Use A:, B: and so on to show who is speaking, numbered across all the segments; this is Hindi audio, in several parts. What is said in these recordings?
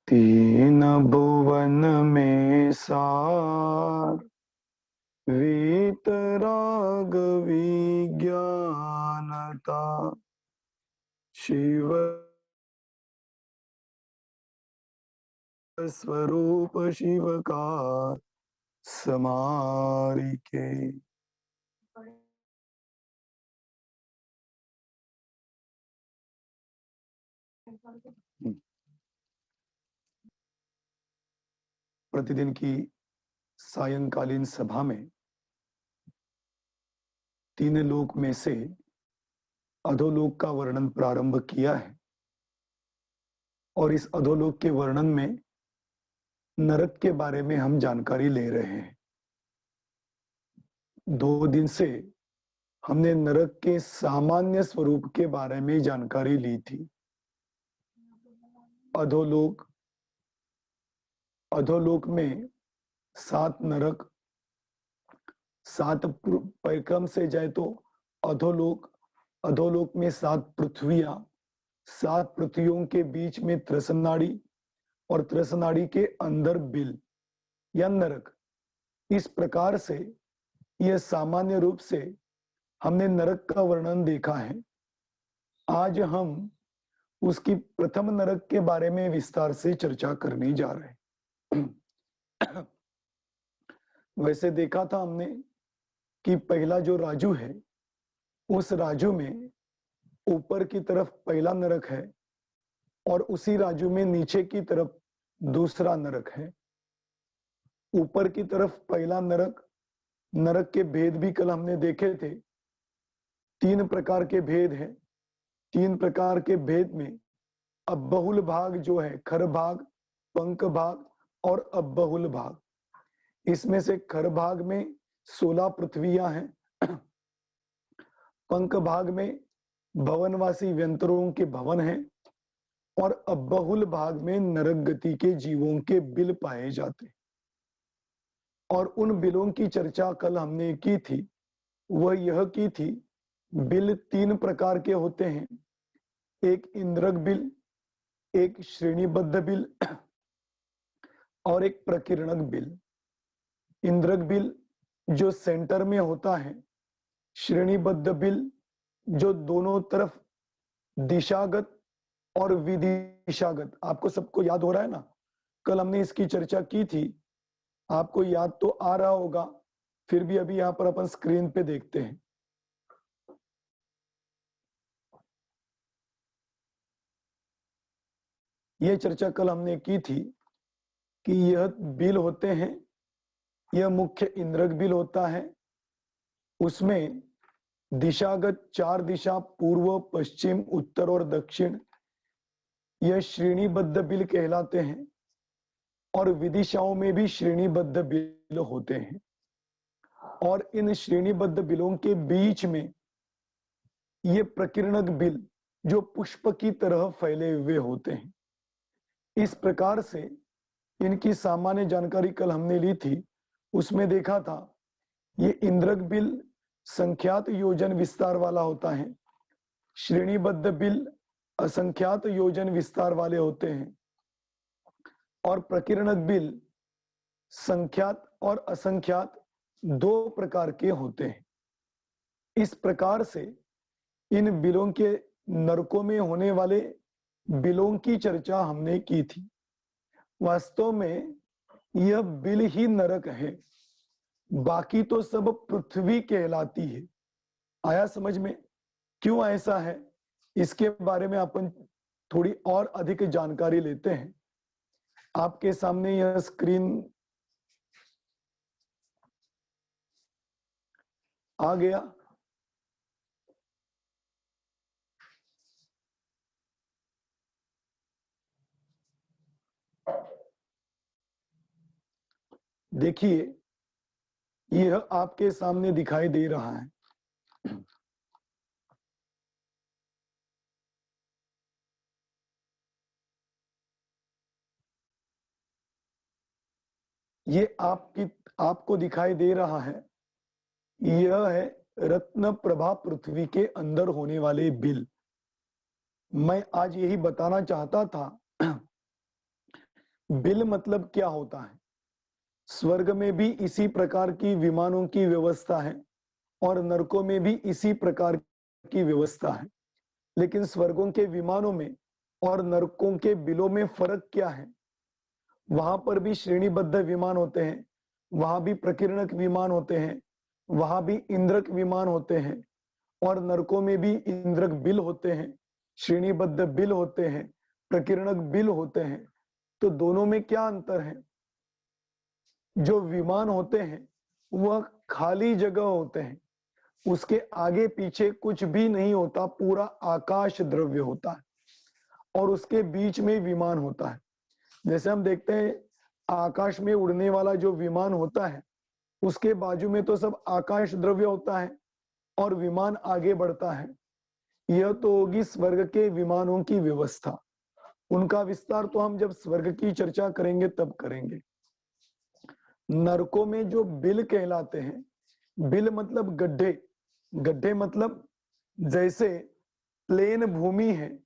A: तीन भुवन में सार वीतराग विज्ञानता शिव स्वरूप शिव का समारिके। प्रतिदिन की सायंकालीन सभा में तीन लोक में से अधोलोक का वर्णन प्रारंभ किया है और इस अधोलोक के वर्णन में नरक के बारे में हम जानकारी ले रहे हैं। 2 दिन से हमने नरक के सामान्य स्वरूप के बारे में जानकारी ली थी। अधोलोक में 7 नरक, 7 परिक्रम से जाए तो अधोलोक में 7 पृथ्वियां, 7 पृथ्वियों के बीच में त्रसनाड़ी और त्रसनाड़ी के अंदर बिल या नरक। इस प्रकार से यह सामान्य रूप से हमने नरक का वर्णन देखा है। आज हम उसकी प्रथम नरक के बारे में विस्तार से चर्चा करने जा रहे हैं। वैसे देखा था हमने कि पहला जो राजू है, उस राजू में ऊपर की तरफ पहला नरक है और उसी राजू में नीचे की तरफ दूसरा नरक है। ऊपर की तरफ पहला नरक के भेद भी कल हमने देखे थे। 3 प्रकार के भेद हैं। 3 प्रकार के भेद में अबहुल भाग जो है, खर भाग, पंख भाग और अबहुल भाग। इसमें से खर भाग में 16 पृथ्वियां हैं। पंख भाग में भवनवासी व्यंतरों के भवन हैं और अबहुल भाग में नरक गति के जीवों के बिल पाए जाते। और उन बिलों की चर्चा कल हमने की थी। वह यह की थी, बिल 3 प्रकार के होते हैं। एक इंद्रक बिल, एक श्रेणीबद्ध बिल और एक प्रकीर्णक बिल। इंद्रक बिल जो सेंटर में होता है, श्रेणीबद्ध बिल जो दोनों तरफ दिशागत और विदिशागत। आपको सबको याद हो रहा है ना, कल हमने इसकी चर्चा की थी। आपको याद तो आ रहा होगा, फिर भी अभी यहां पर अपन स्क्रीन पे देखते हैं। यह चर्चा कल हमने की थी कि यह बिल होते हैं, यह मुख्य इंद्रक बिल होता है। उसमें दिशागत 4 दिशा, पूर्व, पश्चिम, उत्तर और दक्षिण, यह श्रेणीबद्ध बिल कहलाते हैं। और विदिशाओं में भी श्रेणीबद्ध बिल होते हैं। और इन श्रेणीबद्ध बिलों के बीच में ये प्रकीर्णक बिल जो पुष्प की तरह फैले हुए होते हैं। इस प्रकार से इनकी सामान्य जानकारी कल हमने ली थी। उसमें देखा था ये इंद्रक बिल संख्यात योजन विस्तार वाला होता है, श्रेणीबद्ध बिल असंख्यात योजन विस्तार वाले होते हैं और प्रकीर्णक बिल संख्यात और असंख्यात 2 प्रकार के होते हैं। इस प्रकार से इन बिलों के नरकों में होने वाले बिलों की चर्चा हमने की थी। वास्तव में यह बिल ही नरक है, बाकी तो सब पृथ्वी कहलाती है। आया समझ में क्यों ऐसा है? इसके बारे में अपन थोड़ी और अधिक जानकारी लेते हैं। आपके सामने यह स्क्रीन आ गया। देखिए, यह आपके सामने दिखाई दे रहा है। ये आपको दिखाई दे रहा है। यह है रत्न प्रभा पृथ्वी के अंदर होने वाले बिल। मैं आज यही बताना चाहता था बिल मतलब क्या होता है? स्वर्ग में भी इसी प्रकार की विमानों की व्यवस्था है और नरकों में भी इसी प्रकार की व्यवस्था है। लेकिन स्वर्गों के विमानों में और नरकों के बिलों में फर्क क्या है? वहां पर भी श्रेणीबद्ध विमान होते हैं, वहां भी प्रकीर्णक विमान होते हैं, वहां भी इंद्रक विमान होते हैं, और नरकों में भी इंद्रक बिल होते हैं, श्रेणीबद्ध बिल होते हैं, प्रकीर्णक बिल होते हैं। तो दोनों में क्या अंतर है? जो विमान होते हैं वह खाली जगह होते हैं, उसके आगे पीछे कुछ भी नहीं होता, पूरा आकाश द्रव्य होता है, और उसके बीच में विमान होता है। जैसे हम देखते हैं आकाश में उड़ने वाला जो विमान होता है, उसके बाजू में तो सब आकाश द्रव्य होता है और विमान आगे बढ़ता है। यह तो होगी स्वर्ग के विमानों की व्यवस्था। उनका विस्तार तो हम जब स्वर्ग की चर्चा करेंगे तब करेंगे। नरकों में जो बिल कहलाते हैं, बिल मतलब गड्ढे, गड्ढे मतलब जैसे प्लेन भूमि है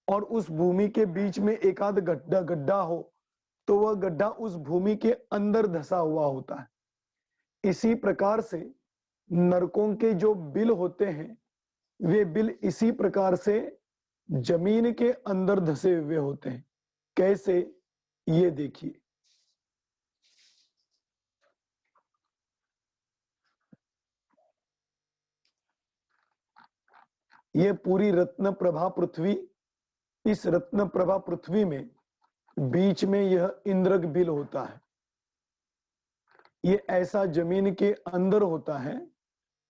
A: और उस भूमि के बीच में एक आध गड्ढा गड्ढा हो, तो वह गड्ढा उस भूमि के अंदर धसा हुआ होता है। इसी प्रकार से नरकों के जो बिल होते हैं, वे बिल इसी प्रकार से जमीन के अंदर धसे हुए होते हैं। कैसे? ये देखिए, ये पूरी रत्न प्रभा पृथ्वी, इस रत्न प्रभा पृथ्वी में बीच में यह इंद्रक बिल होता है। ये ऐसा जमीन के अंदर होता है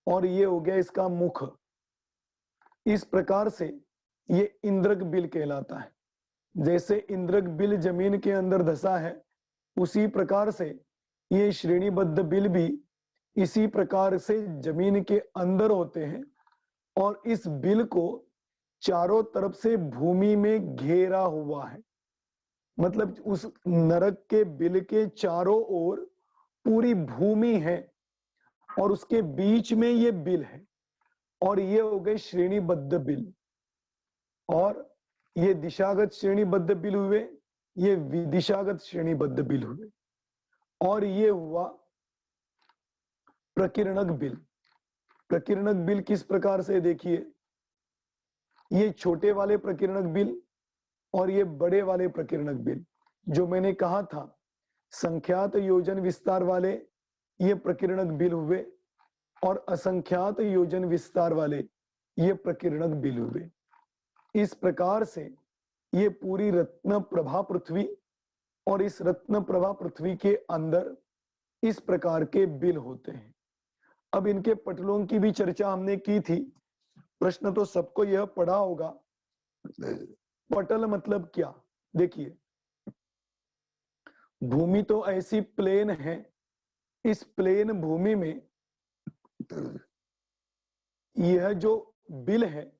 A: और ये हो गया इसका मुख। इस प्रकार से ये इंद्रक बिल कहलाता है। जैसे इंद्रक बिल जमीन के अंदर धसा है, उसी प्रकार से ये श्रेणीबद्ध बिल भी इसी प्रकार से जमीन के अंदर होते हैं, और इस बिल को चारों तरफ से भूमि में घेरा हुआ है। मतलब उस नरक के बिल के चारों ओर पूरी भूमि है और उसके बीच में ये बिल है, और ये हो गए श्रेणीबद्ध बिल। और ये दिशागत श्रेणीबद्ध बिल हुए, ये विदिशागत श्रेणीबद्ध बिल हुए, और ये हुआ प्रकीर्णक बिल। प्रकीर्णक बिल किस प्रकार से? देखिए, ये छोटे वाले प्रकीर्णक बिल और ये बड़े वाले प्रकीर्णक बिल, जो मैंने कहा था संख्यात योजन विस्तार वाले ये प्रकीर्णक बिल हुए, और असंख्यात योजन विस्तार वाले ये प्रकीर्णक बिल हुए। इस प्रकार से ये पूरी रत्न प्रभा पृथ्वी, और इस रत्न प्रभा पृथ्वी के अंदर इस प्रकार के बिल होते हैं। अब इनके पटलों की भी चर्चा हमने की थी। प्रश्न तो सबको यह पढ़ा होगा, पटल मतलब क्या? देखिए, भूमि तो ऐसी प्लेन है, इस प्लेन भूमि में यह जो बिल है,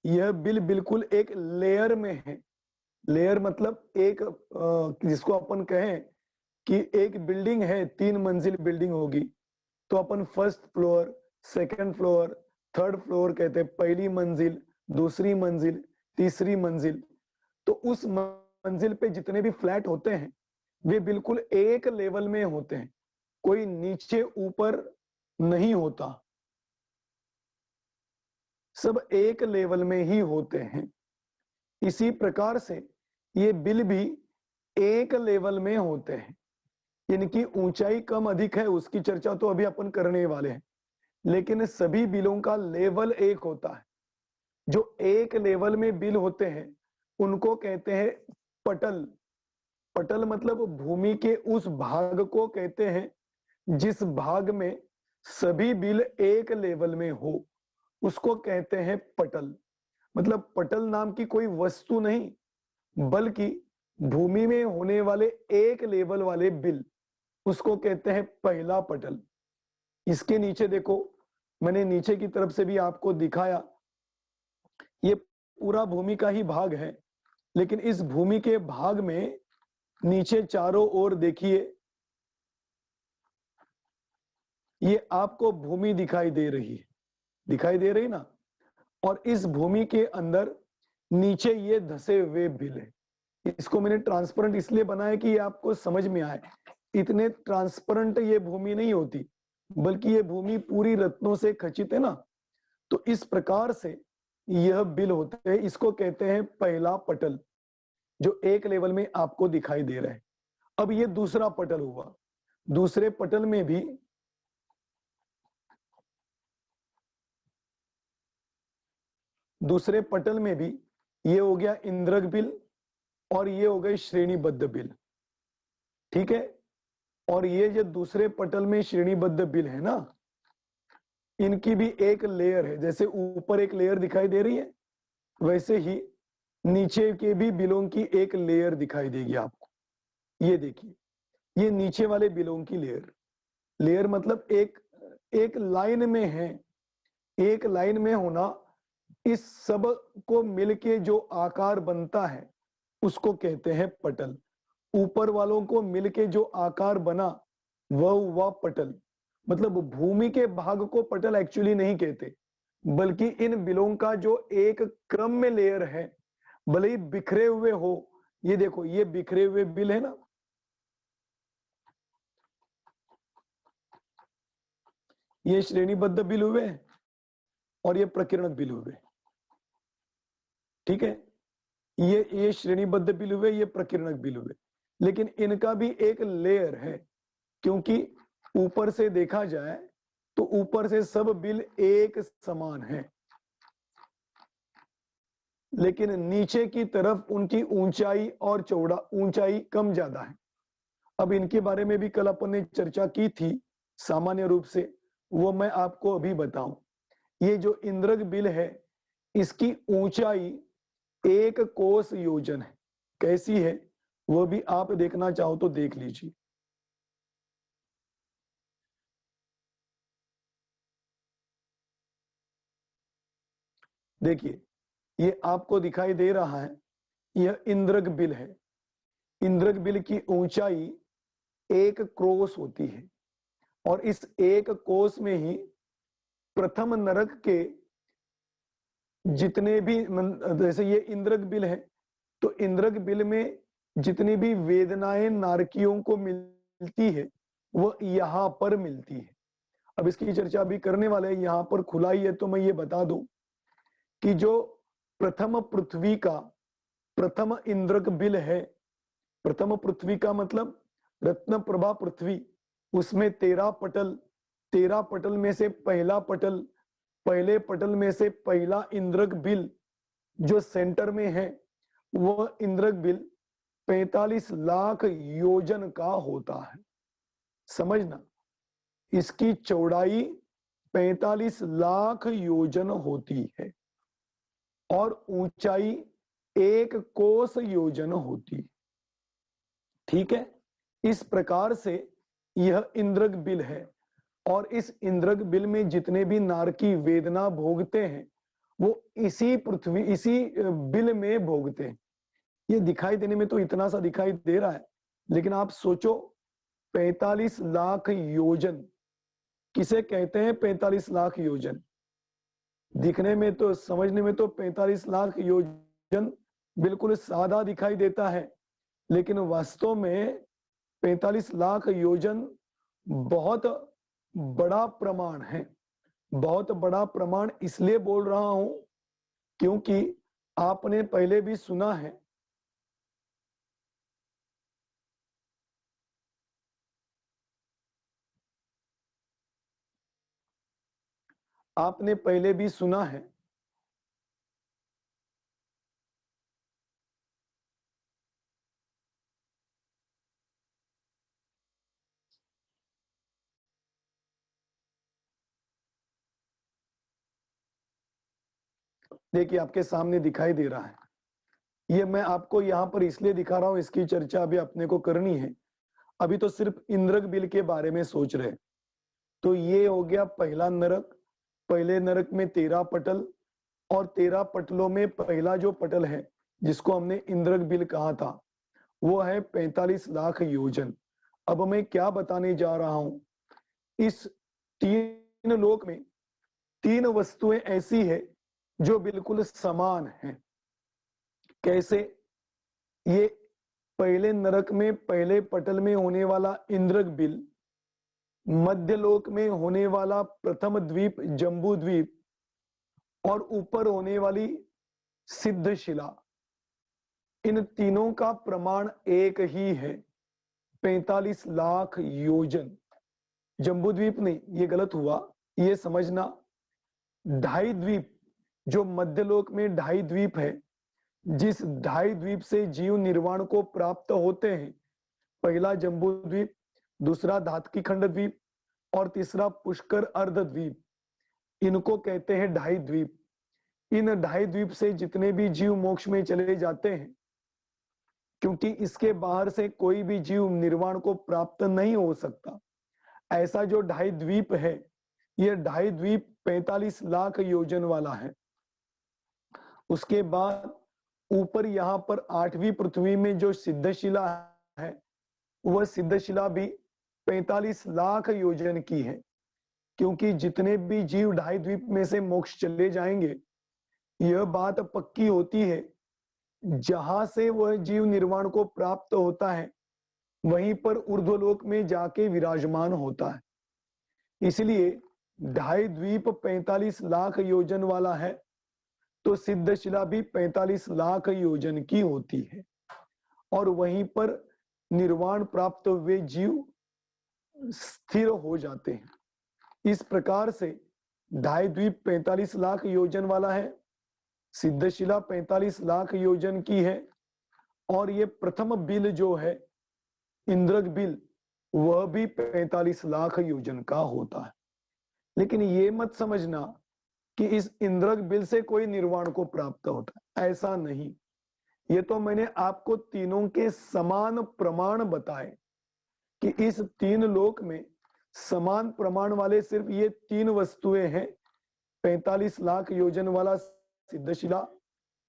A: यह बिल बिल्कुल एक लेयर में है। लेयर मतलब एक जिसको अपन कहें कि एक बिल्डिंग है, 3 मंजिल बिल्डिंग होगी, तो अपन first floor, second floor, third floor कहते हैं। पहली मंजिल, दूसरी मंजिल, तीसरी मंजिल। तो उस मंजिल पे जितने भी फ्लैट होते हैं वे बिल्कुल एक लेवल में होते हैं, कोई नीचे ऊपर नहीं होता, सब एक लेवल में ही होते हैं। इसी प्रकार से ये बिल भी एक लेवल में होते हैं, इनकी ऊंचाई कम अधिक है, उसकी चर्चा तो अभी अपन करने वाले हैं। लेकिन सभी बिलों का लेवल एक होता है। जो एक लेवल में बिल होते हैं उनको कहते हैं पटल। पटल मतलब भूमि के उस भाग को कहते हैं जिस भाग में सभी बिल एक लेवल में हो, उसको कहते हैं पटल। मतलब पटल नाम की कोई वस्तु नहीं, बल्कि भूमि में होने वाले एक लेवल वाले बिल, उसको कहते हैं पहला पटल। इसके नीचे देखो, मैंने नीचे की तरफ से भी आपको दिखाया, ये पूरा भूमि का ही भाग है, लेकिन इस भूमि के भाग में नीचे चारों ओर देखिए, ये आपको भूमि दिखाई दे रही है, दिखाई दे रही ना? और इस भूमि के अंदर नीचे ये धसे हुए बिल है। इसको मैंने ट्रांसपेरेंट इसलिए बनाया कि ये आपको समझ में आए। इतने ट्रांसपेरेंट ये भूमि नहीं होती, बल्कि ये भूमि पूरी रत्नों से खचित है ना। तो इस प्रकार से यह बिल होते हैं, इसको कहते हैं पहला पटल, जो एक लेवल में आपको दिखाई दे रहा है। अब ये दूसरा पटल हुआ, दूसरे पटल में भी ये हो गया इंद्रक बिल और ये हो गए श्रेणीबद्ध बिल, ठीक है। और ये जो दूसरे पटल में श्रेणीबद्ध बिल है ना, इनकी भी एक लेयर है। जैसे ऊपर एक लेयर दिखाई दे रही है, वैसे ही नीचे के भी बिलों की एक लेयर दिखाई देगी आपको। ये देखिए, ये नीचे वाले बिलों की लेयर मतलब एक लाइन में है। एक लाइन में होना, इस सब को मिलके जो आकार बनता है उसको कहते हैं पटल। ऊपर वालों को मिलके जो आकार बना वह हुआ पटल। मतलब भूमि के भाग को पटल एक्चुअली नहीं कहते, बल्कि इन बिलों का जो एक क्रम में लेयर है, भले ही बिखरे हुए हो। ये देखो, ये बिखरे हुए बिल है ना, ये श्रेणीबद्ध बिल हुए और ये प्रकीर्णक बिल हुए, ठीक है। ये श्रेणीबद्ध बिल हुए, ये प्रकीर्णक बिल हुए। लेकिन इनका भी एक लेयर है, क्योंकि ऊपर से देखा जाए तो ऊपर से सब बिल एक समान है, लेकिन नीचे की तरफ उनकी ऊंचाई और ऊंचाई कम ज्यादा है। अब इनके बारे में भी कल अपन ने चर्चा की थी सामान्य रूप से, वो मैं आपको अभी बताऊं। ये जो इंद्रक बिल है, इसकी ऊंचाई 1 कोस योजन है। कैसी है वो भी आप देखना चाहो तो देख लीजिए। देखिए, ये आपको दिखाई दे रहा है, यह इंद्रक बिल है। इंद्रक बिल की ऊंचाई 1 क्रोस होती है, और इस 1 कोस में ही प्रथम नरक के जितने भी जैसे ये इंद्रक बिल है, तो इंद्रक बिल में जितनी भी वेदनाएं नारकियों को मिलती है वो यहां पर मिलती है। अब इसकी चर्चा भी करने वाले हैं, यहां पर खुला ही है तो मैं ये बता दूं कि जो प्रथम पृथ्वी का प्रथम इंद्रक बिल है, प्रथम पृथ्वी का मतलब रत्न प्रभा पृथ्वी, उसमें 13 पटल में से पहला पटल, पहले पटल में से पहला इंद्रक बिल जो सेंटर में है, वह इंद्रक बिल 45 लाख योजन का होता है। समझना, इसकी चौड़ाई 45 लाख योजन होती है और ऊंचाई 1 कोस योजन होती है, ठीक है। इस प्रकार से यह इंद्रक बिल है, और इस इंद्रक बिल में जितने भी नारकी वेदना भोगते हैं वो इसी बिल में भोगते हैं। ये दिखाई देने में तो इतना सा दिखाई दे रहा है, लेकिन आप सोचो 45 लाख योजन किसे कहते हैं? 45 लाख योजन दिखने में तो, समझने में तो 45 लाख योजन बिल्कुल सादा दिखाई देता है, लेकिन वास्तव में 45 लाख योजन बहुत बड़ा प्रमाण है। बहुत बड़ा प्रमाण इसलिए बोल रहा हूं क्योंकि आपने पहले भी सुना है, आपने पहले भी सुना है देखिए आपके सामने दिखाई दे रहा है। ये मैं आपको यहां पर इसलिए दिखा रहा हूं, इसकी चर्चा अभी अपने को करनी है। अभी तो सिर्फ इंद्रक बिल के बारे में सोच रहे। तो ये हो गया पहला नरक। पहले नरक में 13 पटल, और 13 पटलों में पहला जो पटल है जिसको हमने इंद्रक बिल कहा था, वो है 45 लाख योजन। अब मैं क्या बताने जा रहा हूं, इस 3 लोक में 3 वस्तुएं ऐसी है जो बिल्कुल समान हैं। कैसे? ये पहले नरक में पहले पटल में होने वाला इंद्रक बिल, मध्यलोक में होने वाला प्रथम द्वीप जम्बू द्वीप और ऊपर होने वाली सिद्धशिला, इन तीनों का प्रमाण एक ही है, 45 लाख योजन। जम्बू द्वीप नहीं, ये गलत हुआ, ये समझना। ढाई द्वीप, जो मध्यलोक में ढाई द्वीप है, जिस ढाई द्वीप से जीव निर्वाण को प्राप्त होते हैं, पहला जम्बू द्वीप, दूसरा धातकी खंड द्वीप और तीसरा पुष्कर अर्ध द्वीप, इनको कहते हैं ढाई द्वीप। इन ढाई द्वीप से जितने भी जीव मोक्ष में चले जाते हैं, क्योंकि इसके बाहर से कोई भी जीव निर्वाण को प्राप्त नहीं हो सकता, ऐसा जो ढाई द्वीप है, यह ढाई द्वीप 45 लाख योजन वाला है। उसके बाद ऊपर यहाँ पर 8वीं पृथ्वी में जो सिद्धशिला है, वह सिद्धशिला भी 45 लाख योजन की है, क्योंकि जितने भी जीव ढाई द्वीप में से मोक्ष चले जाएंगे, यह बात पक्की होती है, जहां से वह जीव निर्वाण को प्राप्त होता है, वहीं पर ऊर्ध्वलोक में जाके विराजमान होता है। इसलिए ढाई द्वीप 45 लाख योजन वाला है, तो सिद्धशिला भी 45 लाख योजन की होती है, और वहीं पर निर्वाण प्राप्त हुए जीव स्थिर हो जाते हैं। इस प्रकार से ढाई द्वीप 45 लाख योजन वाला है, सिद्धशिला 45 लाख योजन की है, और ये प्रथम बिल जो है इंद्रक बिल, वह भी 45 लाख योजन का होता है। लेकिन ये मत समझना कि इस इंद्रक बिल से कोई निर्वाण को प्राप्त होता है, ऐसा नहीं। ये तो मैंने आपको तीनों के समान प्रमाण बताए कि इस तीन लोक में समान प्रमाण वाले सिर्फ ये तीन वस्तुएं हैं, 45 लाख योजन वाला सिद्धशिला,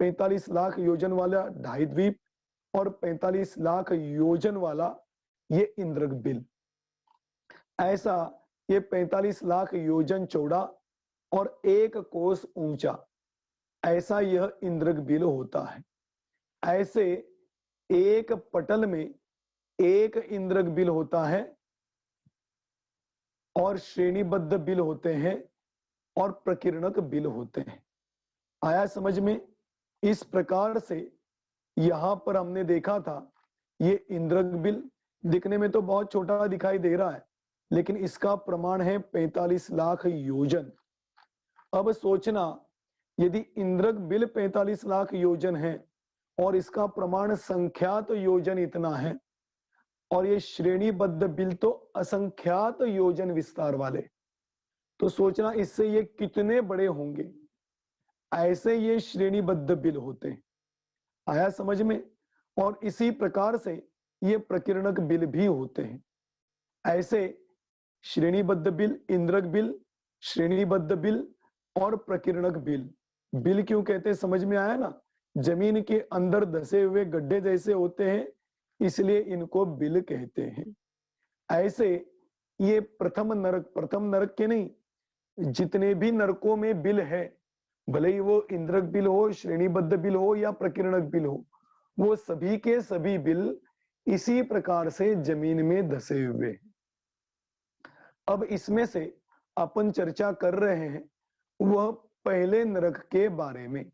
A: 45 लाख योजन वाला ढाई द्वीप और 45 लाख योजन वाला ये इंद्रक बिल। ऐसा ये 45 लाख योजन चौड़ा और 1 कोस ऊंचा, ऐसा यह इंद्रक बिल होता है। ऐसे एक पटल में एक इंद्रक बिल होता है, और श्रेणीबद्ध बिल होते हैं और प्रकीर्णक बिल होते हैं। आया समझ में? इस प्रकार से यहां पर हमने देखा था, ये इंद्रक बिल दिखने में तो बहुत छोटा दिखाई दे रहा है, लेकिन इसका प्रमाण है 45 लाख योजन। अब सोचना, यदि इंद्रक बिल 45 लाख योजन है और इसका प्रमाण संख्यात योजन इतना है, और ये श्रेणीबद्ध बिल तो असंख्यात योजन विस्तार वाले, तो सोचना इससे ये कितने बड़े होंगे। ऐसे ये श्रेणीबद्ध बिल होते हैं। आया समझ में? और इसी प्रकार से ये प्रकीर्णक बिल भी होते हैं। ऐसे श्रेणीबद्ध बिल, इंद्रक बिल, श्रेणीबद्ध बिल और प्रकीर्णक बिल। बिल क्यों कहते हैं समझ में आया ना? जमीन के अंदर धसे हुए गड्ढे जैसे होते हैं, इसलिए इनको बिल कहते हैं। ऐसे ये प्रथम नरक के नहीं, जितने भी नरकों में बिल है, भले ही वो इंद्रक बिल हो, श्रेणीबद्ध बिल हो या प्रकीर्णक बिल हो, वो सभी के सभी बिल इसी प्रकार से जमीन में धसे हुए हैं। अब इसमें से अपन चर्चा कर रहे हैं वह पहले नरक के बारे में।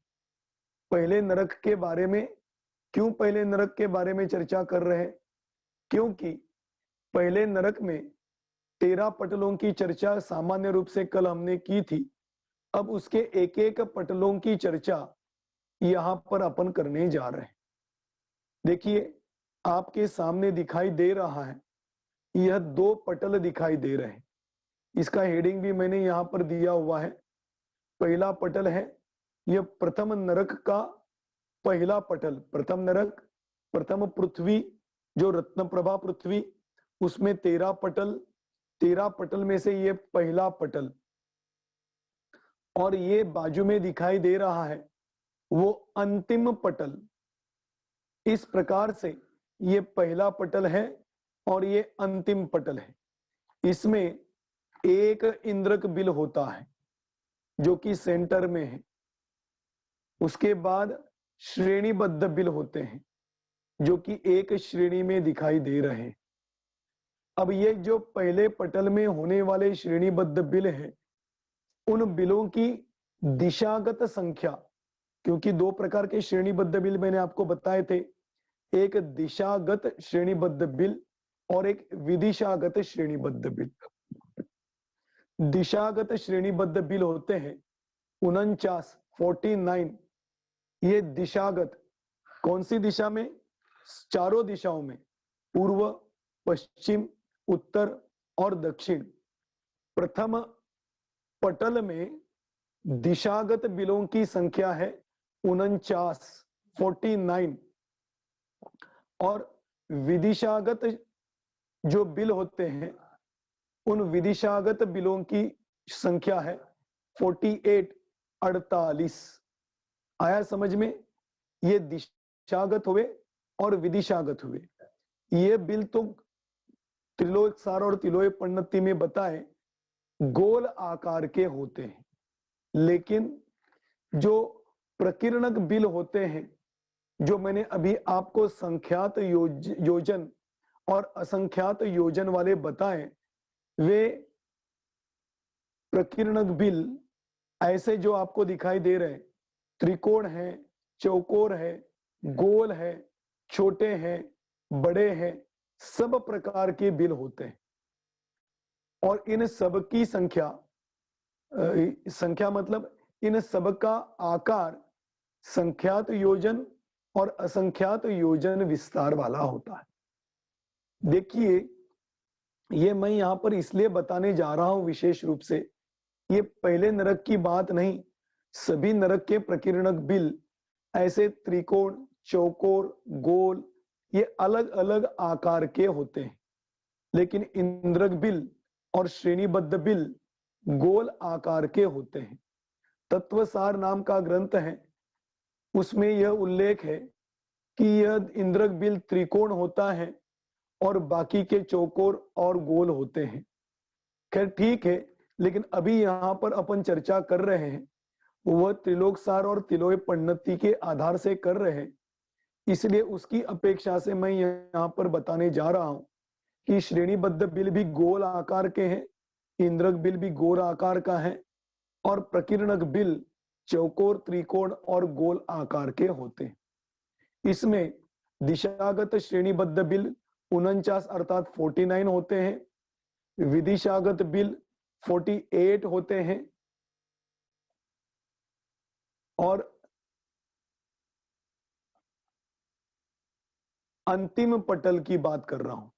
A: पहले नरक के बारे में क्यों पहले नरक के बारे में चर्चा कर रहे हैं? क्योंकि पहले नरक में 13 पटलों की चर्चा सामान्य रूप से कल हमने की थी। अब उसके एक एक पटलों की चर्चा यहां पर अपन करने जा रहे हैं। देखिए, आपके सामने दिखाई दे रहा है, यह 2 पटल दिखाई दे रहे हैं। इसका हेडिंग भी मैंने यहां पर दिया हुआ है। पहला पटल है यह प्रथम नरक का पहला पटल, प्रथम नरक, प्रथम पृथ्वी जो रत्नप्रभा पृथ्वी, उसमें 13 पटल, 13 पटल में से ये पहला पटल, और ये बाजू में दिखाई दे रहा है वो अंतिम पटल। इस प्रकार से ये पहला पटल है और ये अंतिम पटल है। इसमें एक इंद्रक बिल होता है जो कि सेंटर में है। उसके बाद श्रेणीबद्ध बिल होते हैं जो कि एक श्रेणी में दिखाई दे रहे हैं। अब ये जो पहले पटल में होने वाले श्रेणीबद्ध बिल हैं, उन बिलों की दिशागत संख्या, क्योंकि दो प्रकार के श्रेणीबद्ध बिल मैंने आपको बताए थे, एक दिशागत श्रेणीबद्ध बिल और एक विदिशागत श्रेणीबद्ध बिल। दिशागत श्रेणीबद्ध बिल होते हैं 49 ये दिशागत, कौन सी दिशा में? चारों दिशाओं में, पूर्व, पश्चिम, उत्तर और दक्षिण। प्रथम पटल में दिशागत बिलों की संख्या है 49 और विदिशागत जो बिल होते हैं, उन विदिशागत बिलों की संख्या है 48। आया समझ में? ये दिशागत हुए और विदिशागत हुए। ये बिल तो त्रिलोय सार और त्रिलोय पन्नति में बताए गोल आकार के होते हैं, लेकिन जो प्रकीर्णक बिल होते हैं, जो मैंने अभी आपको संख्यात योजन और असंख्यात योजन वाले बताए, वे प्रकीर्णक बिल ऐसे जो आपको दिखाई दे रहे हैं, त्रिकोण है, चौकोर है, गोल है, छोटे हैं, बड़े हैं, सब प्रकार के बिल होते हैं। और इन सब की संख्या मतलब इन सब का आकार संख्यात योजन और असंख्यात योजन विस्तार वाला होता है। देखिए, ये मैं यहां पर इसलिए बताने जा रहा हूं विशेष रूप से, ये पहले नरक की बात नहीं, सभी नरक के प्रकीर्णक बिल ऐसे त्रिकोण, चौकोर, गोल, ये अलग अलग आकार के होते हैं, लेकिन इंद्रक बिल और श्रेणीबद्ध बिल गोल आकार के होते हैं। तत्वसार नाम का ग्रंथ है, उसमें यह उल्लेख है कि यह इंद्रक बिल त्रिकोण होता है और बाकी के चौकोर और गोल होते हैं। खैर ठीक है, लेकिन अभी यहाँ पर अपन चर्चा कर रहे हैं वह त्रिलोकसार और त्रिलोय पन्नति के आधार से कर रहे हैं, इसलिए उसकी अपेक्षा से मैं यहाँ पर बताने जा रहा हूं कि श्रेणीबद्ध बिल भी गोल आकार के हैं, इंद्रक बिल भी गोल आकार का है और प्रकीर्णक बिल चौकोर, त्रिकोण और गोल आकार के होते हैं। इसमें दिशागत श्रेणीबद्ध बिल 49 अर्थात 49 होते हैं, विदिशागत बिल 48 होते हैं और अंतिम पटल की बात कर रहा हूं,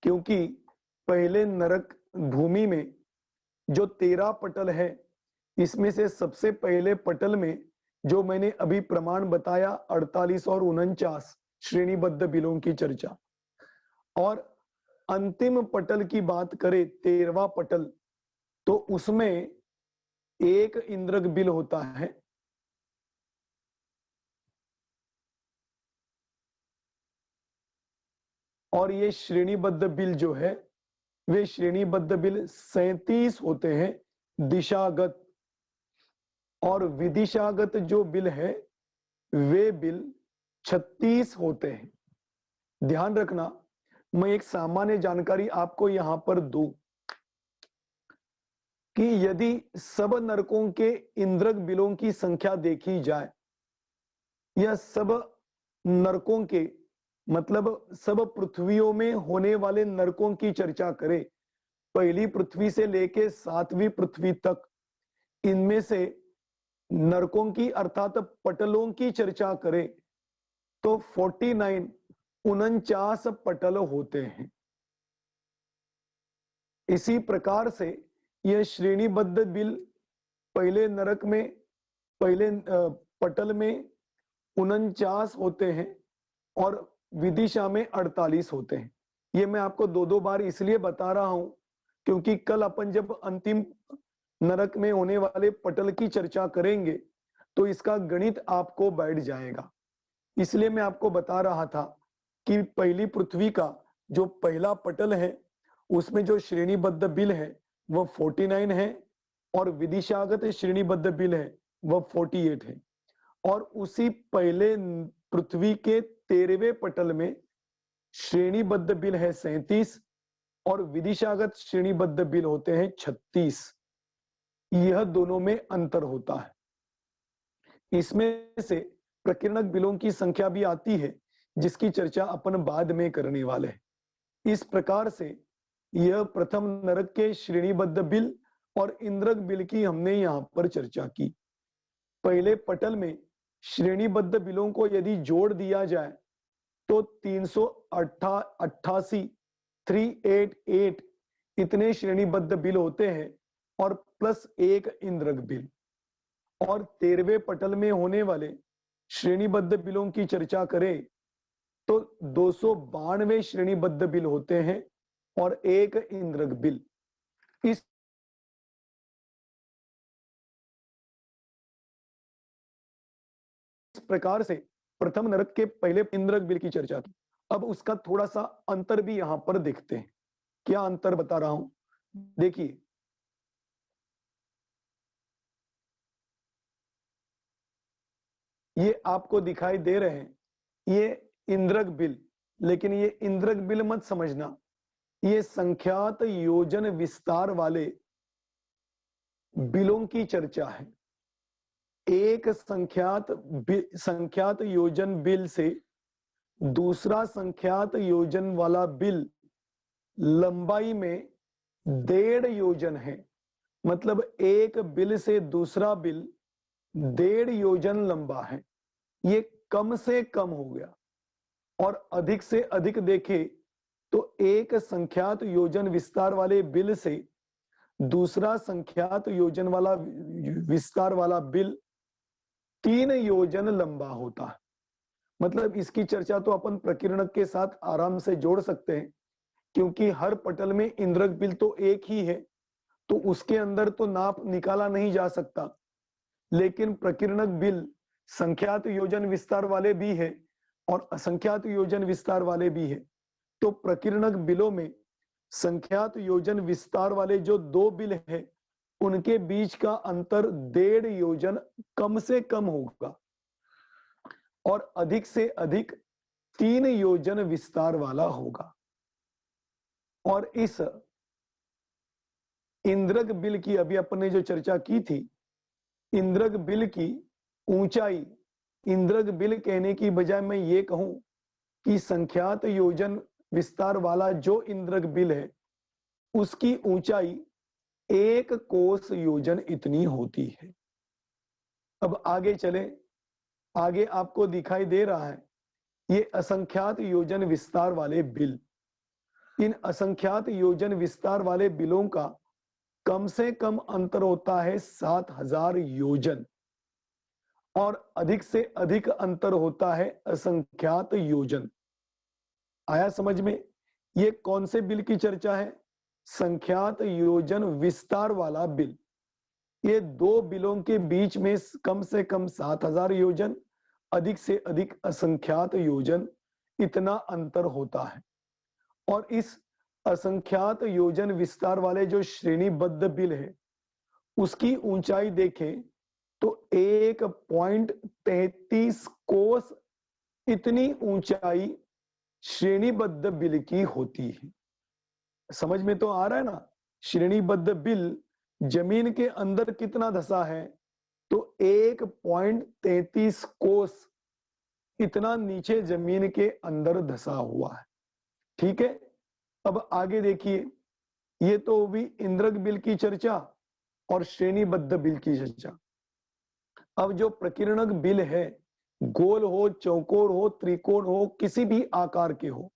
A: क्योंकि पहले नरक भूमि में जो 13 पटल है, इसमें से सबसे पहले पटल में जो मैंने अभी प्रमाण बताया 48 और 49 श्रेणीबद्ध बिलों की चर्चा, और अंतिम पटल की बात करें 13वां पटल, तो उसमें एक इंद्रक बिल होता है और ये श्रेणीबद्ध बिल जो है वे श्रेणीबद्ध बिल 37 होते हैं दिशागत, और विदिशागत जो बिल है वे बिल 36 होते हैं। ध्यान रखना, मैं एक सामान्य जानकारी आपको यहां पर दूं कि यदि सब नरकों के इंद्रक बिलों की संख्या देखी जाए या सब नरकों के मतलब सब पृथ्वियों में होने वाले नरकों की चर्चा करें, पहली पृथ्वी से लेके 7वीं पृथ्वी तक, इनमें से नरकों की अर्थात पटलों की चर्चा करें तो 49 पटल होते हैं। इसी प्रकार से यह श्रेणीबद्ध बिल पहले नरक में पहले पटल में 49 होते हैं और विदिशा में 48 होते हैं। ये मैं आपको दो बार इसलिए बता रहा हूं क्योंकि कल अपन जब अंतिम नरक में होने वाले पटल की चर्चा करेंगे तो इसका गणित आपको बैठ जाएगा। इसलिए मैं आपको बता रहा था कि पहली पृथ्वी का जो पहला पटल है उसमें जो श्रेणीबद्ध बिल है वह 49 है और विदिशागत श्रेणीबद्ध बिल है वह 48 है, और उसी पहले पृथ्वी के 13वें पटल में श्रेणीबद्ध बिल है 37 और विदिशागत श्रेणीबद्ध बिल होते हैं 36। यह दोनों में अंतर होता है। इसमें से प्रकीर्णक बिलों की संख्या भी आती है, जिसकी चर्चा अपन बाद में करने वाले हैं। इस प्रकार से यह प्रथम नरक के श्रेणीबद्ध बिल और इंद्रक बिल की हमने यहां पर चर्चा की। पहले पटल में श्रेणीबद्ध बिलों को यदि जोड़ दिया जाए तो 388 388 इतने श्रेणीबद्ध बिल होते हैं और प्लस एक इंद्रक बिल। और 13वें पटल में होने वाले श्रेणीबद्ध बिलों की चर्चा करें तो 292 श्रेणीबद्ध बिल होते हैं और एक इंद्रक बिल। इस प्रकार से प्रथम नरक के पहले इंद्रक बिल की चर्चा की। अब उसका थोड़ा सा अंतर भी यहां पर देखते हैं। क्या अंतर बता रहा हूं, देखिए। ये आपको दिखाई दे रहे हैं, ये इंद्रक बिल, लेकिन ये इंद्रक बिल मत समझना, ये संख्यात योजन विस्तार वाले बिलों की चर्चा है। एक संख्यात योजन बिल से दूसरा संख्यात योजन वाला बिल लंबाई में 1.5 योजन है। मतलब एक बिल से दूसरा बिल 1.5 योजन लंबा है। ये कम से कम हो गया। और अधिक से अधिक देखे तो एक संख्यात योजन विस्तार वाले बिल से दूसरा संख्यात योजन वाला विस्तार वाला बिल 3 योजन लंबा होता है। मतलब इसकी चर्चा तो अपन प्रकीर्णक के साथ आराम से जोड़ सकते हैं, क्योंकि हर पटल में इंद्रक बिल तो एक ही है, तो उसके अंदर तो नाप निकाला नहीं जा सकता। लेकिन प्रकीर्णक बिल संख्यात योजन विस्तार वाले भी है और असंख्यात योजन विस्तार वाले भी है। तो प्रकीर्णक बिलों में संख्यात योजन विस्तार वाले जो 2 बिल है, उनके बीच का अंतर 1.5 योजन कम से कम होगा और अधिक से अधिक 3 योजन विस्तार वाला होगा। और इस इंद्रक बिल की अभी अपन ने जो चर्चा की थी, इंद्रक बिल की ऊंचाई, इंद्रक बिल कहने की बजाय मैं ये कहूं कि संख्यात योजन विस्तार वाला जो इंद्रक बिल है, उसकी ऊंचाई 1 कोस योजन इतनी होती है। अब आगे चले, आगे आपको दिखाई दे रहा है ये असंख्यात योजन विस्तार वाले बिल। इन असंख्यात योजन विस्तार वाले बिलों का कम से कम अंतर होता है 7000 योजन और अधिक से अधिक अंतर होता है असंख्यात योजन। आया समझ में? ये कौन से बिल की चर्चा है? संख्यात योजन विस्तार वाला बिल। ये 2 बिलों के बीच में कम से कम 7000 योजन, अधिक से अधिक असंख्यात योजन, इतना अंतर होता है। और इस असंख्यात योजन विस्तार वाले जो श्रेणीबद्ध बिल है, उसकी ऊंचाई देखें तो 1.33 कोस इतनी ऊंचाई श्रेणीबद्ध बिल की होती है। समझ में तो आ रहा है ना? श्रेणीबद्ध बिल जमीन के अंदर कितना धसा है? तो 1.33 कोस इतना नीचे जमीन के अंदर धसा हुआ है। ठीक है, अब आगे देखिए, ये तो भी इंद्रक बिल की चर्चा और श्रेणीबद्ध बिल की चर्चा। अब जो प्रकीर्णक बिल है, गोल हो, चौकोर हो, त्रिकोण हो, किसी भी आकार के हो,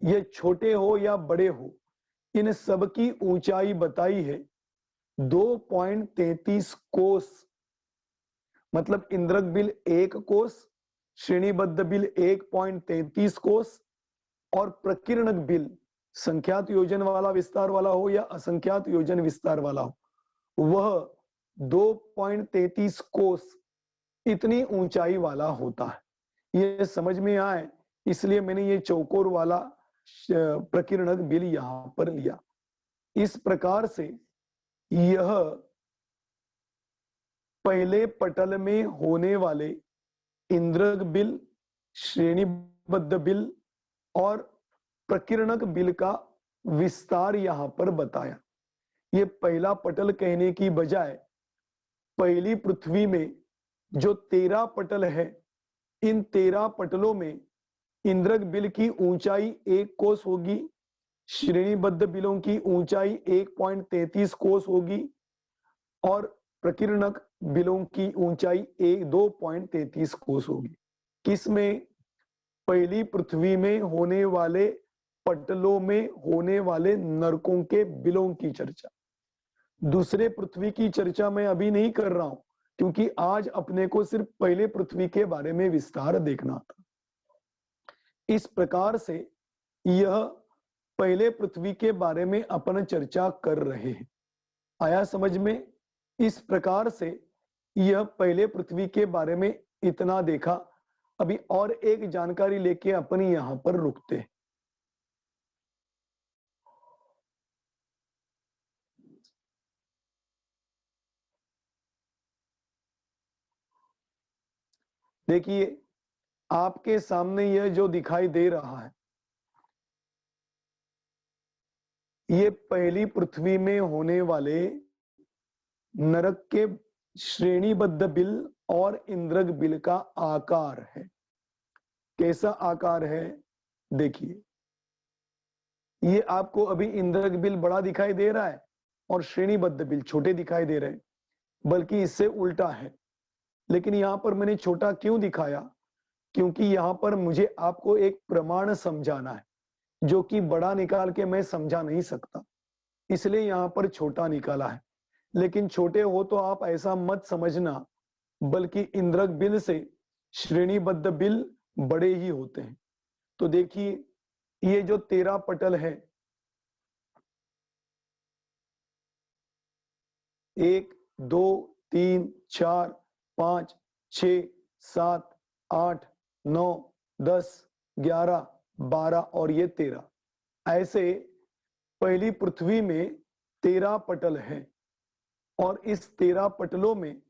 A: ये छोटे हो या बड़े हो, इन सब की ऊंचाई बताई है 2.33 कोस। मतलब इंद्रक बिल 1 कोस, श्रेणीबद्ध बिल 1.33 कोस और प्रकीर्णक बिल संख्यात योजन वाला विस्तार वाला हो या असंख्यात योजन विस्तार वाला हो, वह 2.33 कोस इतनी ऊंचाई वाला होता है। ये समझ में आए, इसलिए मैंने ये चौकोर वाला प्रकीर्णक बिल यहां पर लिया। इस प्रकार से यह पहले पटल में होने वाले इंद्रक बिल, श्रेणीबद्ध बिल और प्रकीर्णक बिल का विस्तार यहां पर बताया। ये पहला पटल कहने की बजाय पहली पृथ्वी में जो 13 पटल है, इन 13 पटलों में इंद्रक बिल की ऊंचाई 1 कोस होगी, श्रेणीबद्ध बिलों की ऊंचाई 1.33 कोस होगी और प्रकीर्णक बिलों की ऊंचाई 2.33 कोस होगी। किसमें? पहली पृथ्वी में होने वाले पटलों में होने वाले नरकों के बिलों की चर्चा। दूसरे पृथ्वी की चर्चा मैं अभी नहीं कर रहा हूं, क्योंकि आज अपने को सिर्फ पहले पृथ्वी के बारे में विस्तार देखना था। इस प्रकार से यह पहले पृथ्वी के बारे में अपन चर्चा कर रहे हैं। आया समझ में? इस प्रकार से यह पहले पृथ्वी के बारे में इतना देखा। अभी और एक जानकारी लेके अपन यहां पर रुकते हैं। देखिए, आपके सामने यह जो दिखाई दे रहा है, ये पहली पृथ्वी में होने वाले नरक के श्रेणीबद्ध बिल और इंद्रक बिल का आकार है। कैसा आकार है? देखिए, ये आपको अभी इंद्रक बिल बड़ा दिखाई दे रहा है और श्रेणीबद्ध बिल छोटे दिखाई दे रहे हैं, बल्कि इससे उल्टा है। लेकिन यहां पर मैंने छोटा क्यों दिखाया? क्योंकि यहां पर मुझे आपको एक प्रमाण समझाना है, जो कि बड़ा निकाल के मैं समझा नहीं सकता, इसलिए यहां पर छोटा निकाला है। लेकिन छोटे हो तो आप ऐसा मत समझना, बल्कि इंद्रक बिल से श्रेणीबद्ध बिल बड़े ही होते हैं। तो देखिए, ये जो 13 पटल है, 1 2 3 4 5 6 7 8 9 10 11 12 और ये 13, ऐसे पहली पृथ्वी में 13 पटल हैं। और इस 13 पटलों में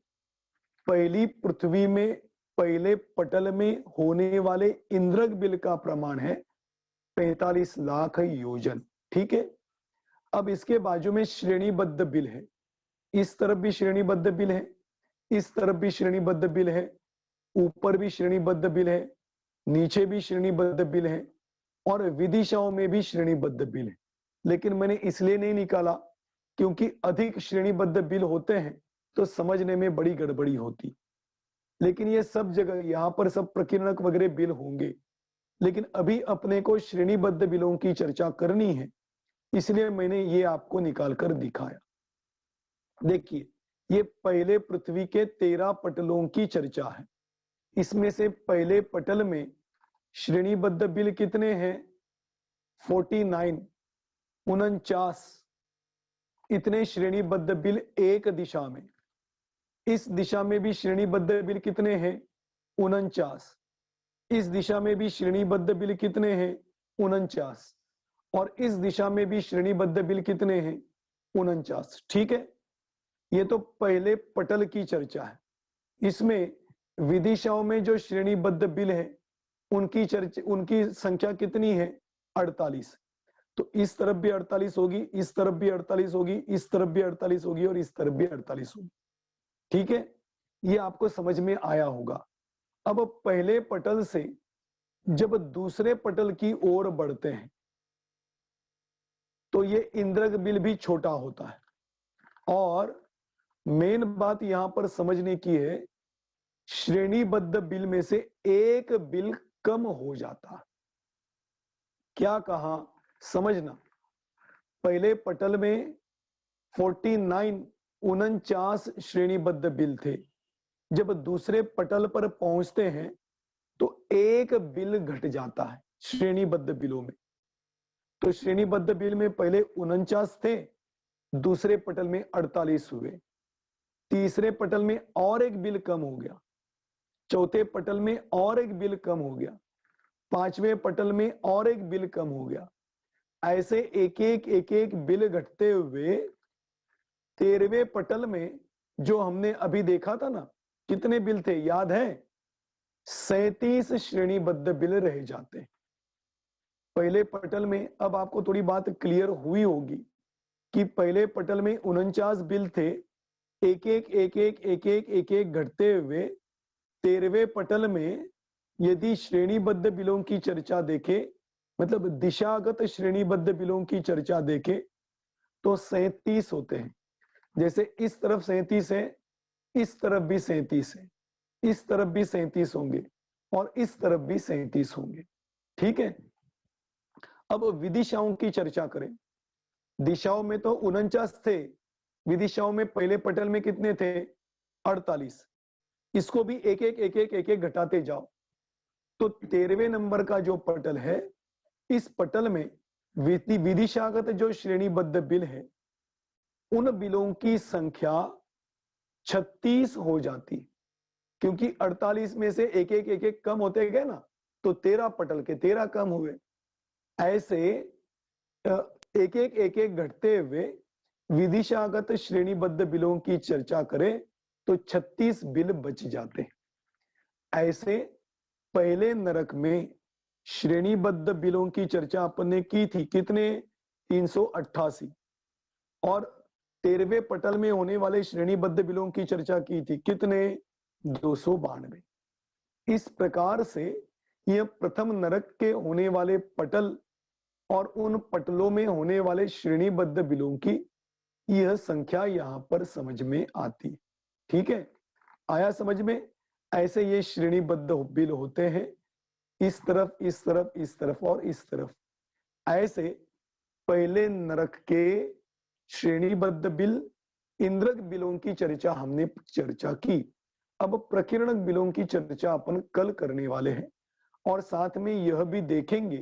A: पहली पृथ्वी में पहले पटल में होने वाले इंद्रक बिल का प्रमाण है 45 लाख योजन। ठीक है। अब इसके बाजू में श्रेणीबद्ध बिल है, इस तरफ भी श्रेणीबद्ध बिल है, इस तरफ भी श्रेणीबद्ध बिल है, ऊपर भी श्रेणीबद्ध बिल है, नीचे भी श्रेणीबद्ध बिल है और विदिशाओं में भी श्रेणीबद्ध बिल है। लेकिन मैंने इसलिए नहीं निकाला क्योंकि अधिक श्रेणीबद्ध बिल होते हैं तो समझने में बड़ी गड़बड़ी होती। लेकिन ये सब जगह यहाँ पर सब प्रकीर्णक वगैरह बिल होंगे, लेकिन अभी अपने को श्रेणीबद्ध बिलों की चर्चा करनी है, इसलिए मैंने ये आपको निकाल कर दिखाया। देखिए, ये पहले पृथ्वी के 13 पटलों की चर्चा है। इसमें से पहले पटल में श्रेणीबद्ध बिल कितने हैं? 49, 49 इतने श्रेणीबद्ध बिल एक दिशा में। इस दिशा में भी श्रेणीबद्ध बिल कितने हैं? 49। इस दिशा में भी श्रेणीबद्ध बिल कितने हैं? 49। और इस दिशा में भी श्रेणीबद्ध बिल कितने हैं? 49। ठीक है, ये तो पहले पटल की चर्चा है। इसमें विदिशाओं में जो श्रेणीबद्ध बिल है उनकी चर्चा, उनकी संख्या कितनी है? 48। तो इस तरफ भी 48 होगी, इस तरफ भी 48 होगी, इस तरफ भी 48 होगी और इस तरफ भी 48 होगी। ठीक है, ये आपको समझ में आया होगा। अब पहले पटल से जब दूसरे पटल की ओर बढ़ते हैं तो ये इंद्रक बिल भी छोटा होता है। और मेन बात यहां पर समझने की है, श्रेणीबद्ध बिल में से एक बिल कम हो जाता है। क्या कहा? समझना, पहले पटल में 49 श्रेणीबद्ध बिल थे। जब दूसरे पटल पर पहुंचते हैं तो एक बिल घट जाता है श्रेणीबद्ध बिलों में। तो श्रेणीबद्ध बिल में पहले 49 थे, दूसरे पटल में 48 हुए, तीसरे पटल में और एक बिल कम हो गया, चौथे पटल में और एक बिल कम हो गया, पांचवें पटल में और एक बिल कम हो गया। ऐसे एक एक बिल घटते हुए 13वें पटल में जो हमने अभी देखा था ना, कितने बिल थे याद है? 37 श्रेणीबद्ध बिल रह जाते हैं पहले पटल में। अब आपको थोड़ी बात क्लियर हुई होगी कि पहले पटल में 49 बिल थे, एक एक घटते हुए 13वें पटल में यदि श्रेणीबद्ध बिलों की चर्चा देखें, मतलब दिशागत श्रेणीबद्ध बिलों की चर्चा देखें, तो 37 होते हैं। जैसे इस तरफ 37 है, इस तरफ भी 37 है, इस तरफ भी 37 होंगे और इस तरफ भी 37 होंगे। ठीक है, अब विदिशाओं की चर्चा करें। दिशाओं में तो 49 थे, विदिशाओं में पहले पटल में कितने थे? 48। इसको भी एक एक घटाते जाओ तो 13वें नंबर का जो पटल है, इस पटल में विदिशागत जो श्रेणीबद्ध बिल है, उन बिलों की संख्या 36 हो जाती, क्योंकि 48 में से एक एक कम होते गए ना, तो 13 पटल के 13 कम हुए। ऐसे एक एक घटते हुए विदिशागत श्रेणीबद्ध बिलों की चर्चा करें तो 36 बिल बच जाते हैं। ऐसे पहले नरक में श्रेणीबद्ध बिलों की चर्चा अपन ने की थी, कितने? 388। और 13वें पटल में होने वाले श्रेणीबद्ध बिलों की चर्चा की थी, कितने? 292। इस प्रकार से यह प्रथम नरक के होने वाले पटल और उन पटलों में होने वाले श्रेणीबद्ध बिलों की यह संख्या यहां पर समझ में आती। ठीक है, आया समझ में? ऐसे ये श्रेणीबद्ध बिल होते हैं, इस तरफ, इस तरफ, इस तरफ और इस तरफ। ऐसे पहले नरक के श्रेणीबद्ध बिल, इंद्रक बिलों की चर्चा हमने चर्चा की। अब प्रकीर्णक बिलों की चर्चा अपन कल करने वाले हैं, और साथ में यह भी देखेंगे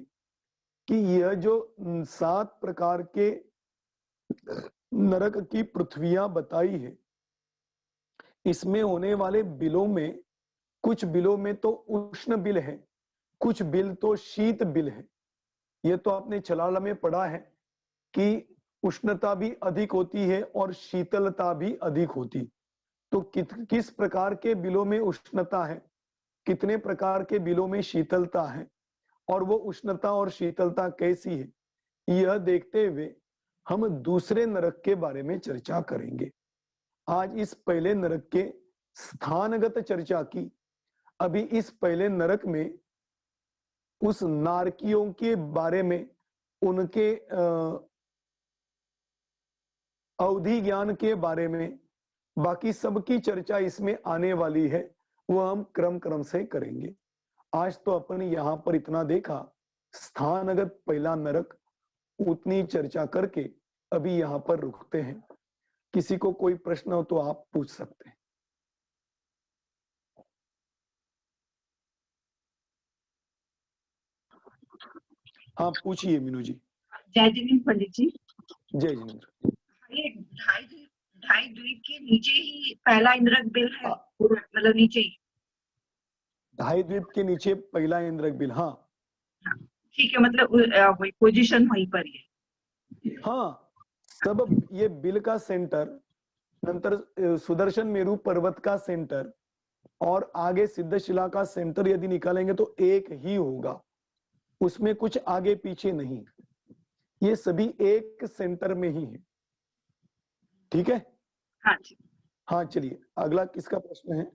A: कि यह जो 7 प्रकार के नरक की पृथ्वियां बताई है, इसमें होने वाले बिलों में कुछ बिलों में तो उष्ण बिल है, कुछ बिल तो शीत बिल है। यह तो आपने छलाला में पढ़ा है कि उष्णता भी अधिक होती है और शीतलता भी अधिक होती। तो किस प्रकार के बिलों में उष्णता है, कितने प्रकार के बिलों में शीतलता है, और वो उष्णता और शीतलता कैसी है, यह देखते हुए हम दूसरे नरक के बारे में चर्चा करेंगे। आज इस पहले नरक के स्थानगत चर्चा की। अभी इस पहले नरक में उस नारकियों के बारे में, उनके अवधि ज्ञान के बारे में, बाकी सबकी चर्चा इसमें आने वाली है, वो हम क्रम क्रम से करेंगे। आज तो अपन यहां पर इतना देखा, स्थानगत पहला नरक, उतनी चर्चा करके अभी यहां पर रुकते हैं। किसी को कोई प्रश्न हो तो आप पूछ सकते हैं। हाँ पूछिए मीनू जी।
B: जय जिनेन्द्र पंडित जी।
A: जय जिनेन्द्र।
B: ये ढाई द्वीप के नीचे ही पहला इंद्रक बिल है, मतलब नीचे ही
A: ढाई द्वीप के नीचे पहला इंद्रक बिल। हाँ
B: ठीक है, मतलब वही पोजीशन वहीं पर ही है।
A: हाँ, सब ये बिल का सेंटर, नंतर सुदर्शन मेरु पर्वत का सेंटर और आगे सिद्धशिला का सेंटर यदि निकालेंगे तो एक ही होगा, उसमें कुछ आगे पीछे नहीं, ये सभी एक सेंटर में ही है। ठीक है,
B: हाँ जी।
A: हाँ चलिए अगला किसका प्रश्न है?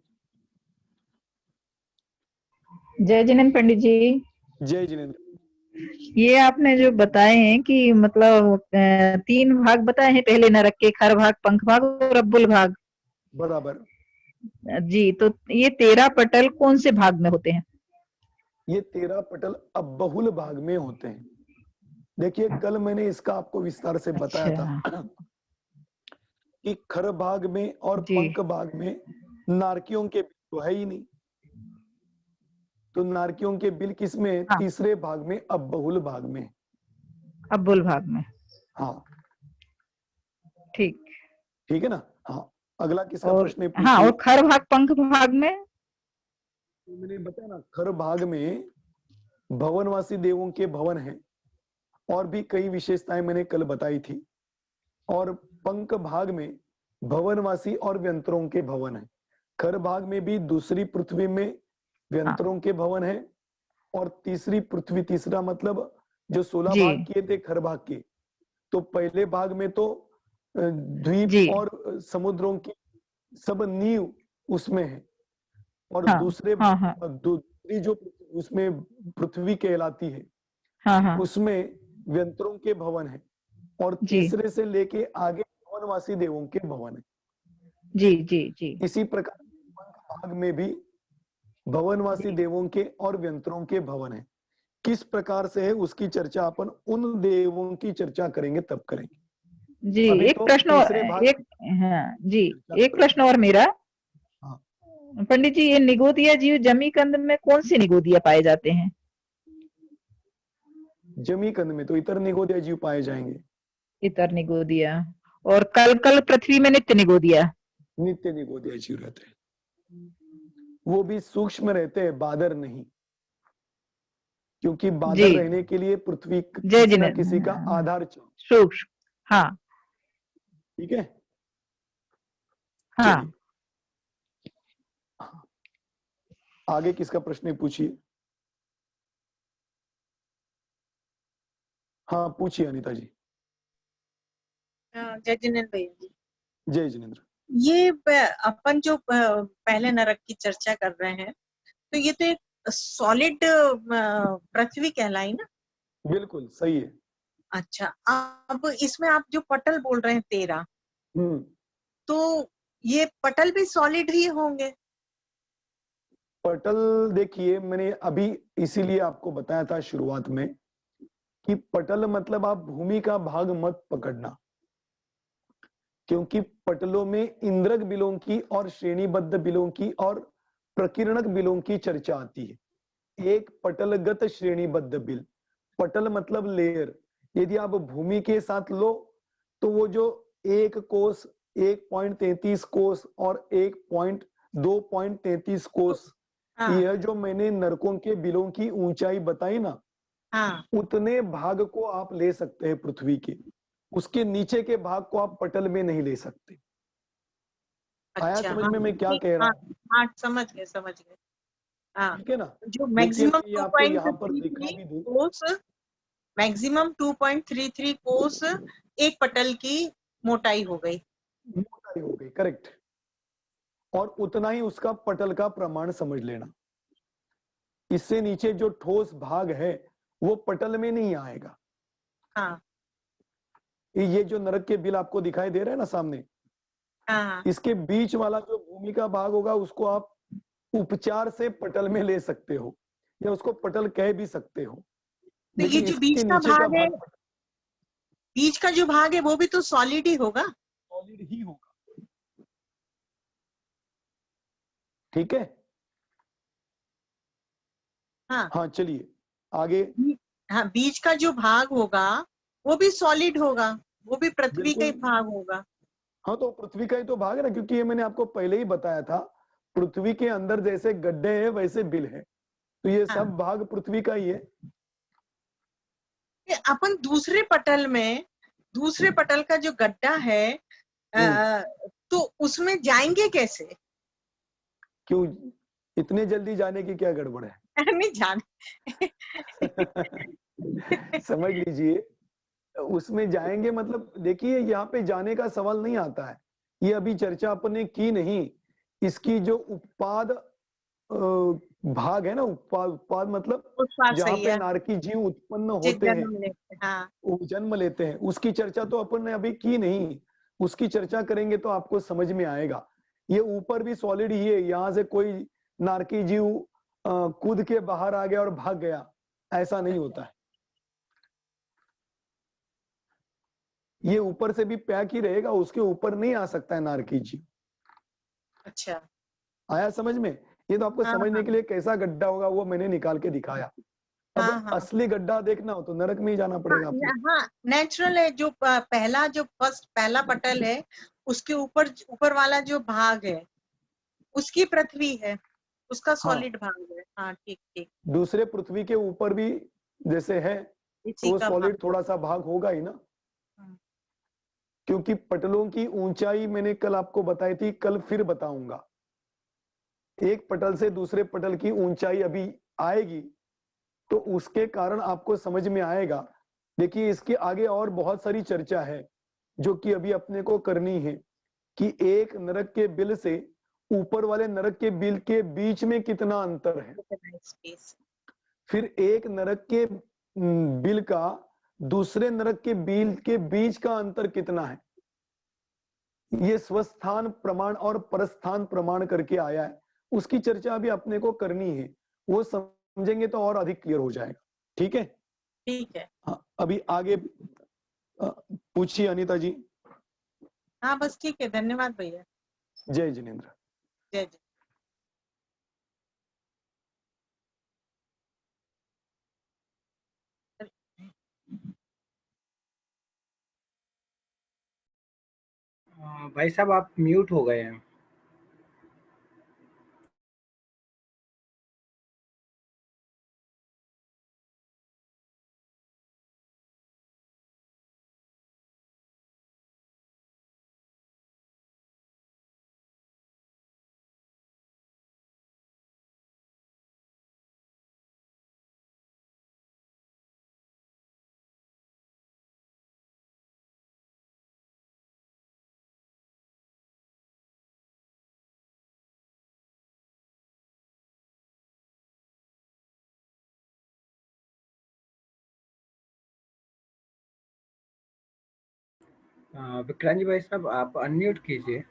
C: जय जिनेन्द्र पंडित जी।
A: जय जिनेन्द्र।
C: ये आपने जो बताए हैं कि मतलब 3 भाग बताए हैं, पहले नरक के, खर भाग, पंख भाग और अब्बुल भाग।
A: बराबर
C: जी, तो ये 13 पटल कौन से भाग में होते हैं?
A: ये 13 पटल अब बहुल भाग में होते हैं। देखिए कल मैंने इसका आपको विस्तार से बताया था कि खर भाग में और पंख भाग में नारकियों के बिल तो है ही नहीं, तो नारकियों के बिल किसमें?
C: हाँ।
A: तीसरे भाग में, अब बहुल भाग में,
C: अब्बुल भाग में।
A: हाँ
C: ठीक
A: है ना। हाँ अगला किसका
C: और
A: प्रश्न है?
C: हाँ, और खर भाग पंख भाग में
A: तो मैंने बताया ना, खर भाग में भवनवासी देवों के भवन हैं और भी कई विशेषताएं मैंने कल बताई थी, और पंख भाग में भवनवासी और व्यंतरों के भवन हैं। खर भाग में भी दूसरी पृथ्वी में व्यंतरों के भवन है, और तीसरी पृथ्वी, तीसरा मतलब जो 16
C: जी
A: भाग किए थे खर भाग के, तो पहले भाग में तो द्वीप
C: जी
A: और समुद्रों की सब नींव उसमें है, और
C: हाँ
A: दूसरे
C: हाँ हाँ
A: दूसरी जो उसमें पृथ्वी कहलाती है,
C: हाँ हाँ
A: उसमें व्यंतरों के भवन है, और
C: जी
A: तीसरे से लेके आगे भवनवासी देवों के भवन है।
C: जी जी जी
A: इसी प्रकार भाग में भी भवनवासी
C: जी
A: देवों के और व्यंतरों के भवन है। किस प्रकार से है उसकी चर्चा अपन उन देवों की चर्चा करेंगे तब करेंगे।
C: जी
A: अभी
C: एक
A: तो
C: प्रश्न
A: तीसरे भाग
C: एक हाँ जी
A: चर्चा
C: एक
A: कर
C: प्रश्न और मेरा।
A: हाँ,
C: पंडित जी, ये निगोदिया जीव जमी कंद में कौन से निगोदिया पाए जाते हैं?
A: जमी कंद में तो इतर निगोदिया जीव पाए जाएंगे,
C: इतर निगोदिया। और कल कल पृथ्वी में नित्य निगोदिया।
A: नित्य निगोदिया जीव रहते हैं, वो भी सूक्ष्म रहते हैं, बादर नहीं, क्योंकि
C: जी
A: बादर रहने के लिए पृथ्वी
C: जय
A: किसी ना किसी का
C: जिनेन्द्र।
A: आधार चाहिए।
C: सूक्ष्म। हाँ
A: ठीक है,
C: हाँ
A: चलिए हाँ। आगे किसका प्रश्न है, पूछिए। हाँ पूछिए अनिता जी।
D: जय जिनेन्द्र भैया जी,
A: जय जिनेन्द्र।
D: ये अपन जो पहले नरक की चर्चा कर रहे हैं, तो ये तो एक सॉलिड पृथ्वी कहलाई ना?
A: बिल्कुल सही है।
D: अच्छा, अब इसमें आप जो पटल बोल रहे हैं 13, तो ये पटल भी सॉलिड ही होंगे?
A: पटल देखिए, मैंने अभी इसीलिए आपको बताया था शुरुआत में कि पटल मतलब आप भूमि का भाग मत पकड़ना, क्योंकि पटलों में इंद्रक बिलों की और श्रेणीबद्ध बिलों की और प्रकीर्णक बिलों की चर्चा आती है। एक पटलगत श्रेणीबद्ध बिल, पटल मतलब लेयर, यदि आप भूमि के साथ लो तो वो जो 1 कोस, 1.33 कोस और 2.33 कोस,
D: हाँ
A: यह जो मैंने नरकों के बिलों की ऊंचाई बताई ना,
D: हाँ
A: उतने भाग को आप ले सकते हैं पृथ्वी के, उसके नीचे के भाग को आप पटल में नहीं ले सकते। आया
D: अच्छा,
A: समझ
D: हाँ
A: में मैं क्या
D: ठीक,
A: कह रहा
D: हाँ
A: हूँ?
D: हाँ समझ गए समझ गए। हाँ,
A: ठीक है ना।
D: जो
A: देखिए
D: मैक्सिमम
A: मैं ये आपको यहाँ पर दिखा भी दूं,
D: कोस, मैक्सिमम 2.33 कोस एक पटल की मोटाई हो गई।
A: मोटाई हो गई, करेक्ट, और उतना ही उसका पटल का प्रमाण समझ लेना। इससे नीचे जो ठोस भाग है वो पटल में नहीं आएगा।
D: हाँ
A: ये जो नरक के बिल आपको दिखाई दे रहे हैं ना सामने,
D: हाँ,
A: इसके बीच वाला जो भूमि का भाग होगा उसको आप उपचार से पटल में ले सकते हो, या उसको पटल कह भी सकते हो,
D: तो ये
A: लेकिन
D: जो बीच
A: इसके
D: का
A: नीचे का
D: भाग है,
A: भाग
D: बीच का जो भाग है वो भी तो सॉलिड ही होगा।
A: सॉलिड ही होगा। ठीक है,
D: हाँ
A: हाँ चलिए आगे।
D: हाँ, बीच का जो भाग होगा वो भी सॉलिड होगा, वो भी पृथ्वी का ही
A: बिल्कुल,
D: भाग होगा।
A: हाँ तो पृथ्वी का ही तो भाग है ना, क्योंकि ये मैंने आपको पहले ही बताया था, पृथ्वी के अंदर जैसे गड्ढे हैं वैसे बिल है, तो ये
D: हाँ,
A: सब भाग पृथ्वी का ही है।
D: अपन दूसरे पटल में, दूसरे पटल का जो गड्ढा है, तो उसमें जाएंगे कैसे?
A: क्यों, इतने जल्दी जाने की क्या गड़बड़ है?
D: नहीं जाने।
A: समझ लीजिए, उसमें जाएंगे मतलब देखिए यहाँ पे जाने का सवाल नहीं आता है, ये अभी चर्चा अपन ने की नहीं। इसकी जो उत्पाद भाग है ना, उत्पाद, उत्पाद मतलब
D: उस बात
A: जहाँ
D: सही
A: पे
D: है,
A: नारकी जीव उत्पन्न
D: जिस
A: होते हैं,
D: जन्म लेते, हाँ
A: वो जन्म लेते हैं, उसकी चर्चा तो अपन ने अभी की नहीं। उसकी चर्चा करेंगे तो आपको समझ में आएगा। ये ऊपर भी सॉलिड ही है, यहाँ से कोई नारकी जीव कूद के बाहर आ गया और भाग गया, ऐसा नहीं होता है। ये ऊपर से भी पैक ही रहेगा, उसके ऊपर नहीं आ सकता है नारकी जीव।
D: अच्छा,
A: आया समझ में? ये तो आपको
D: हाँ
A: समझने
D: हाँ
A: के लिए कैसा गड्ढा होगा वो मैंने निकाल के दिखाया। अब
D: हाँ हाँ
A: असली गड्ढा देखना हो तो नरक में ही जाना पड़ेगा आपको।
D: हाँ, नेचुरल है। जो पहला, जो फर्स्ट पहला पटल है, उसके ऊपर ऊपर वाला जो भाग है उसकी पृथ्वी है, उसका
A: हाँ,
D: सॉलिड भाग है। हाँ ठीक ठीक,
A: दूसरे पृथ्वी के ऊपर भी जैसे है तो
D: इसी
A: वो
D: का
A: सॉलिड
D: भाग
A: थोड़ा सा भाग होगा ही ना,
D: हाँ।
A: क्योंकि पटलों की ऊंचाई मैंने कल आपको बताई थी, कल फिर बताऊंगा। एक पटल से दूसरे पटल की ऊंचाई अभी आएगी तो उसके कारण आपको समझ में आएगा। देखिए इसके आगे और बहुत सारी चर्चा है जो कि अभी अपने को करनी है कि एक नरक के बिल से ऊपर वाले नरक के बिल के बीच में कितना अंतर है, फिर एक नरक के बिल का दूसरे नरक के बिल के बीच का अंतर कितना है। ये स्वस्थान प्रमाण और परस्थान प्रमाण करके आया है, उसकी चर्चा अभी अपने को करनी है, वो समझेंगे तो और अधिक क्लियर हो जाएगा। ठीक है,
D: ठीक है।
A: हाँ अभी आगे पूछिए अनीता जी।
D: हाँ बस ठीक है, धन्यवाद भैया।
A: जय जिनेन्द्र।
D: जय जय।
E: भाई साहब आप म्यूट हो गए हैं। विक्रांत जी भाई साहब आप अनम्यूट कीजिए।